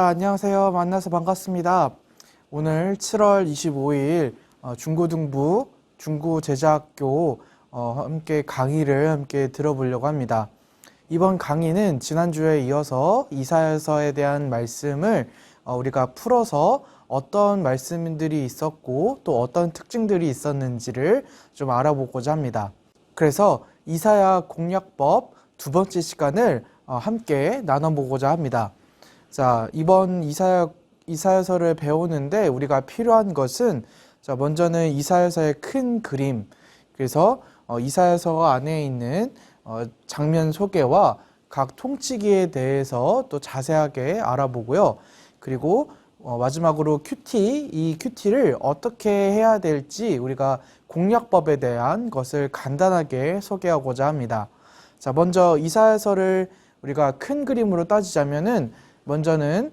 안녕하세요. 만나서 반갑습니다. 오늘 7월 25일 중고등부 중고제자학교 함께 강의를 함께 들어보려고 합니다. 이번 강의는 지난주에 이어서 이사야서에 대한 말씀을 우리가 풀어서 어떤 말씀들이 있었고 또 어떤 특징들이 있었는지를 좀 알아보고자 합니다. 그래서 이사야 공략법 두 번째 시간을 함께 나눠보고자 합니다. 자, 이번 이사야서를 배우는데 우리가 필요한 것은 먼저는 이사야서의 큰 그림, 그래서 이사야서 안에 있는 장면 소개와 각 통치기에 대해서 또 자세하게 알아보고요. 그리고 마지막으로 이 큐티를 어떻게 해야 될지 우리가 공략법에 대한 것을 간단하게 소개하고자 합니다. 자, 먼저 이사야서를 우리가 큰 그림으로 따지자면은 먼저는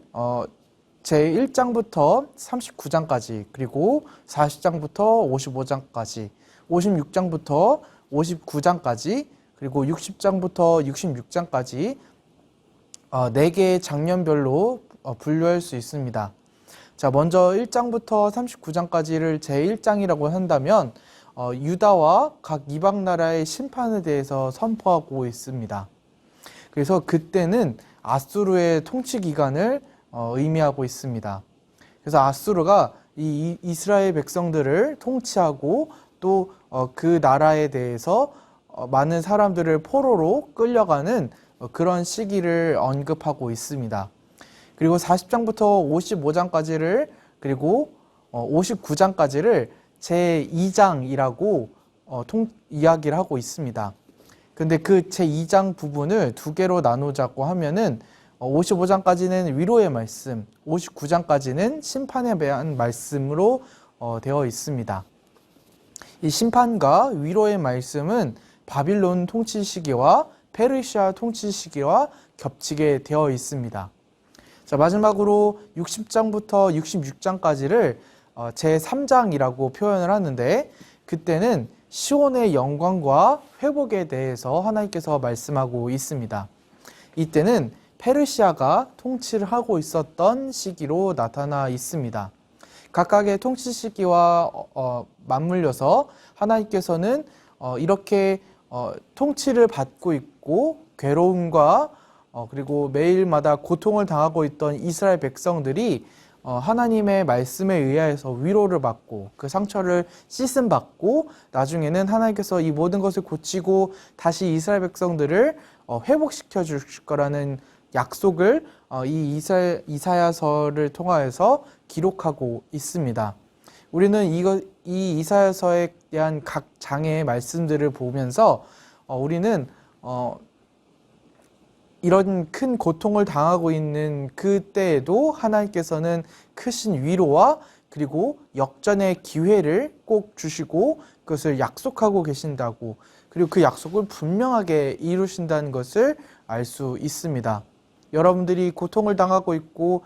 제1장부터 39장까지, 그리고 40장부터 55장까지, 56장부터 59장까지, 그리고 60장부터 66장까지 4개의 장면별로 분류할 수 있습니다. 자, 먼저 1장부터 39장까지를 제1장이라고 한다면 유다와 각 이방 나라의 심판에 대해서 선포하고 있습니다. 그래서 그때는 아수르의 통치 기간을 의미하고 있습니다. 그래서 아수르가 이 이스라엘 백성들을 통치하고 또 그 나라에 대해서 많은 사람들을 포로로 끌려가는 그런 시기를 언급하고 있습니다. 그리고 40장부터 55장까지를 그리고 59장까지를 제2장이라고 이야기를 하고 있습니다. 근데 그 제2장 부분을 두 개로 나누자고 하면은 55장까지는 위로의 말씀, 59장까지는 심판에 대한 말씀으로 되어 있습니다. 이 심판과 위로의 말씀은 바빌론 통치 시기와 페르시아 통치 시기와 겹치게 되어 있습니다. 자, 마지막으로 60장부터 66장까지를 제3장이라고 표현을 하는데, 그때는 시온의 영광과 회복에 대해서 하나님께서 말씀하고 있습니다. 이때는 페르시아가 통치를 하고 있었던 시기로 나타나 있습니다. 각각의 통치 시기와 맞물려서 하나님께서는 이렇게 통치를 받고 있고 괴로움과 그리고 매일마다 고통을 당하고 있던 이스라엘 백성들이 하나님의 말씀에 의해서 위로를 받고 그 상처를 씻음 받고 나중에는 하나님께서 이 모든 것을 고치고 다시 이스라엘 백성들을 회복시켜 주실 거라는 약속을 이 이사야서를 통하여서 기록하고 있습니다. 우리는 이 이사야서에 대한 각 장의 말씀들을 보면서 우리는 이런 큰 고통을 당하고 있는 그때에도 하나님께서는 크신 위로와 그리고 역전의 기회를 꼭 주시고 그것을 약속하고 계신다고, 그리고 그 약속을 분명하게 이루신다는 것을 알 수 있습니다. 여러분들이 고통을 당하고 있고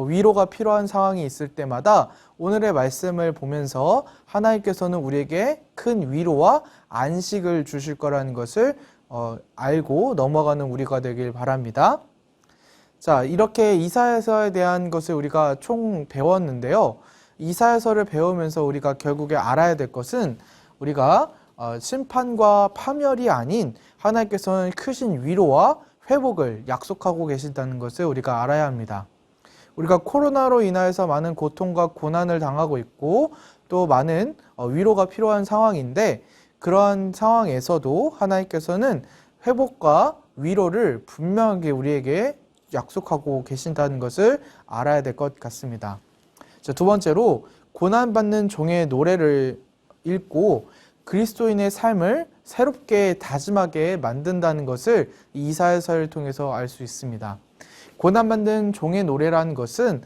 위로가 필요한 상황이 있을 때마다 오늘의 말씀을 보면서 하나님께서는 우리에게 큰 위로와 안식을 주실 거라는 것을 알고 넘어가는 우리가 되길 바랍니다. 자, 이렇게 이사야서에 대한 것을 우리가 총 배웠는데요. 이사야서를 배우면서 우리가 결국에 알아야 될 것은 우리가 심판과 파멸이 아닌 하나님께서는 크신 위로와 회복을 약속하고 계신다는 것을 우리가 알아야 합니다. 우리가 코로나로 인하여서 많은 고통과 고난을 당하고 있고 또 많은 위로가 필요한 상황인데, 그러한 상황에서도 하나님께서는 회복과 위로를 분명하게 우리에게 약속하고 계신다는 것을 알아야 될 것 같습니다. 자, 두 번째로 고난받는 종의 노래를 읽고 그리스도인의 삶을 새롭게 다짐하게 만든다는 것을 이사야서를 통해서 알 수 있습니다. 고난받는 종의 노래라는 것은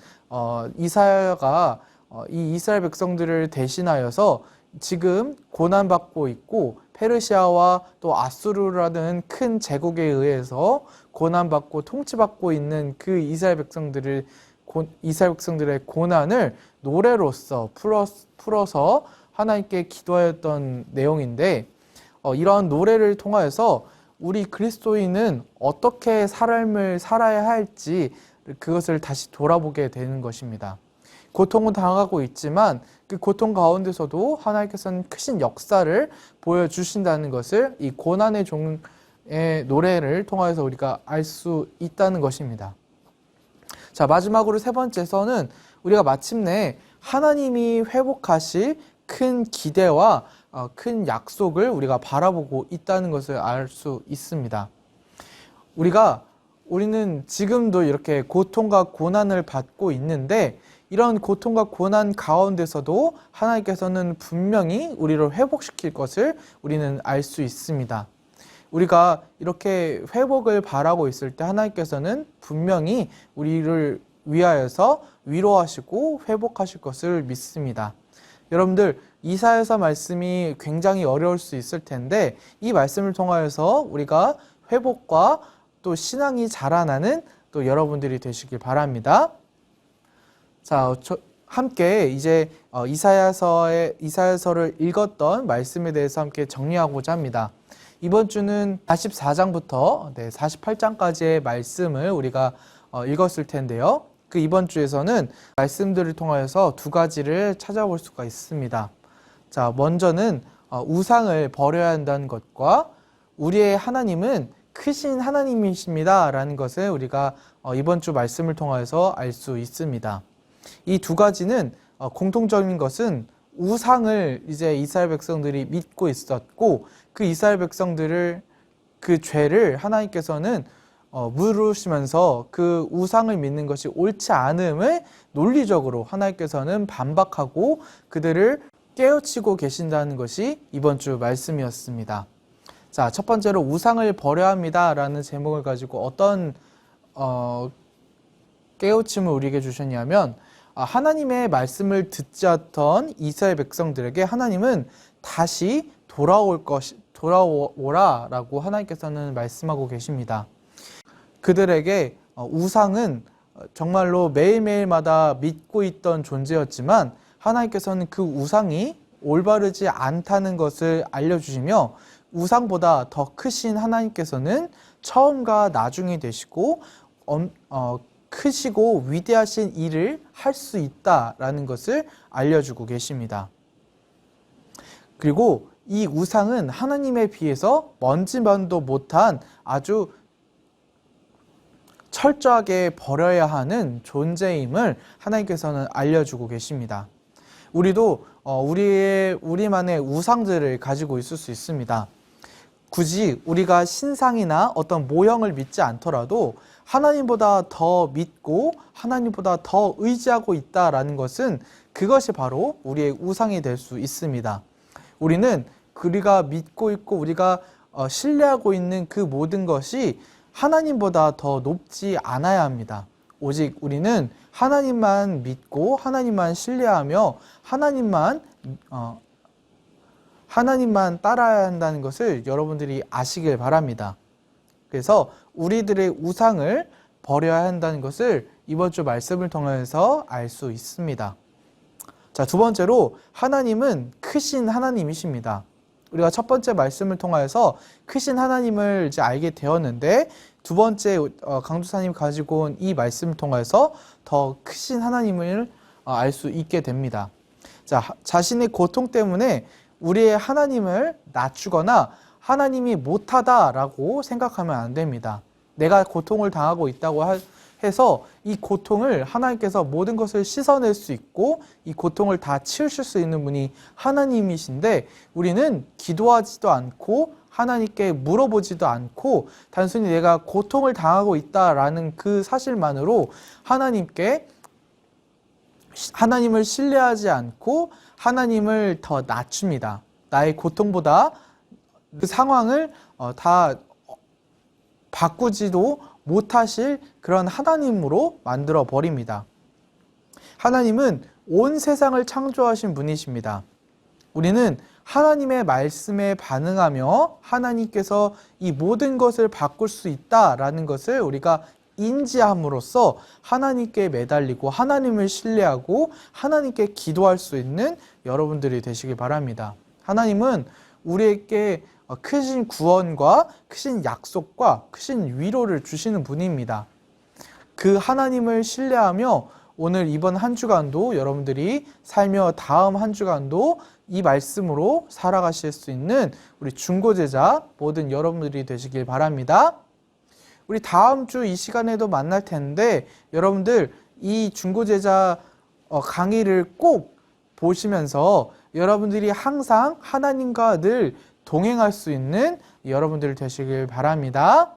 이사야가 이 이스라엘 백성들을 대신하여서 지금 고난받고 있고 페르시아와 또 아수르라는 큰 제국에 의해서 고난받고 통치받고 있는 그 이스라엘 백성들의 고난을 노래로서 풀어서 하나님께 기도하였던 내용인데, 이러한 노래를 통하여서 우리 그리스도인은 어떻게 삶을 살아야 할지 그것을 다시 돌아보게 되는 것입니다. 고통을 당하고 있지만 그 고통 가운데서도 하나님께서는 크신 역사를 보여주신다는 것을 이 고난의 종의 노래를 통해서 우리가 알 수 있다는 것입니다. 자, 마지막으로 세 번째에서는 우리가 마침내 하나님이 회복하실 큰 기대와 큰 약속을 우리가 바라보고 있다는 것을 알 수 있습니다. 우리는 지금도 이렇게 고통과 고난을 받고 있는데 이런 고통과 고난 가운데서도 하나님께서는 분명히 우리를 회복시킬 것을 우리는 알 수 있습니다. 우리가 이렇게 회복을 바라고 있을 때 하나님께서는 분명히 우리를 위하여서 위로하시고 회복하실 것을 믿습니다. 여러분들, 이사야서 말씀이 굉장히 어려울 수 있을 텐데 이 말씀을 통하여서 우리가 회복과 또 신앙이 자라나는 또 여러분들이 되시길 바랍니다. 자, 함께 이제 이사야서를 읽었던 말씀에 대해서 함께 정리하고자 합니다. 이번 주는 44장부터 48장까지의 말씀을 우리가 읽었을 텐데요. 그 이번 주에서는 말씀들을 통하여서 두 가지를 찾아볼 수가 있습니다. 자, 먼저는 우상을 버려야 한다는 것과 우리의 하나님은 크신 하나님이십니다 라는 것을 우리가 이번 주 말씀을 통해서 알 수 있습니다. 이 두 가지는 공통적인 것은 우상을 이제 이스라엘 백성들이 믿고 있었고 그 이스라엘 백성들을 그 죄를 하나님께서는 물으시면서 그 우상을 믿는 것이 옳지 않음을 논리적으로 하나님께서는 반박하고 그들을 깨우치고 계신다는 것이 이번 주 말씀이었습니다. 자, 첫 번째로 우상을 버려야 합니다 라는 제목을 가지고 어떤 깨우침을 우리에게 주셨냐면 하나님의 말씀을 듣지 않던 이스라엘 백성들에게 하나님은 다시 돌아오라 라고 하나님께서는 말씀하고 계십니다. 그들에게 우상은 정말로 매일매일마다 믿고 있던 존재였지만 하나님께서는 그 우상이 올바르지 않다는 것을 알려주시며 우상보다 더 크신 하나님께서는 처음과 나중이 되시고 크시고 위대하신 일을 할 수 있다라는 것을 알려주고 계십니다. 그리고 이 우상은 하나님에 비해서 먼지만도 못한 아주 철저하게 버려야 하는 존재임을 하나님께서는 알려주고 계십니다. 우리도 우리만의 우상들을 가지고 있을 수 있습니다. 굳이 우리가 신상이나 어떤 모형을 믿지 않더라도 하나님보다 더 믿고 하나님보다 더 의지하고 있다라는 것은 그것이 바로 우리의 우상이 될 수 있습니다. 우리는 우리가 믿고 있고 우리가 신뢰하고 있는 그 모든 것이 하나님보다 더 높지 않아야 합니다. 오직 우리는 하나님만 믿고 하나님만 신뢰하며 하나님만 따라야 한다는 것을 여러분들이 아시길 바랍니다. 그래서 우리들의 우상을 버려야 한다는 것을 이번 주 말씀을 통해서 알 수 있습니다. 자, 두 번째로 하나님은 크신 하나님이십니다. 우리가 첫 번째 말씀을 통해서 크신 하나님을 이제 알게 되었는데 두 번째 강도사님 가지고 온 이 말씀을 통해서 더 크신 하나님을 알 수 있게 됩니다. 자, 자신의 고통 때문에 우리의 하나님을 낮추거나 하나님이 못하다라고 생각하면 안 됩니다. 내가 고통을 당하고 있다고 해서 이 고통을 하나님께서 모든 것을 씻어낼 수 있고 이 고통을 다 치우실 수 있는 분이 하나님이신데 우리는 기도하지도 않고 하나님께 물어보지도 않고 단순히 내가 고통을 당하고 있다라는 그 사실만으로 하나님을 신뢰하지 않고 하나님을 더 낮춥니다. 나의 고통보다 그 상황을 다 바꾸지도 못하실 그런 하나님으로 만들어 버립니다. 하나님은 온 세상을 창조하신 분이십니다. 우리는 하나님의 말씀에 반응하며 하나님께서 이 모든 것을 바꿀 수 있다라는 것을 우리가 인지함으로써 하나님께 매달리고 하나님을 신뢰하고 하나님께 기도할 수 있는 여러분들이 되시길 바랍니다. 하나님은 우리에게 크신 구원과 크신 약속과 크신 위로를 주시는 분입니다. 그 하나님을 신뢰하며 오늘 이번 한 주간도 여러분들이 살며 다음 한 주간도 이 말씀으로 살아가실 수 있는 우리 중고제자 모든 여러분들이 되시길 바랍니다. 우리 다음 주 이 시간에도 만날 텐데 여러분들 이 중고제자 강의를 꼭 보시면서 여러분들이 항상 하나님과 늘 동행할 수 있는 여러분들 되시길 바랍니다.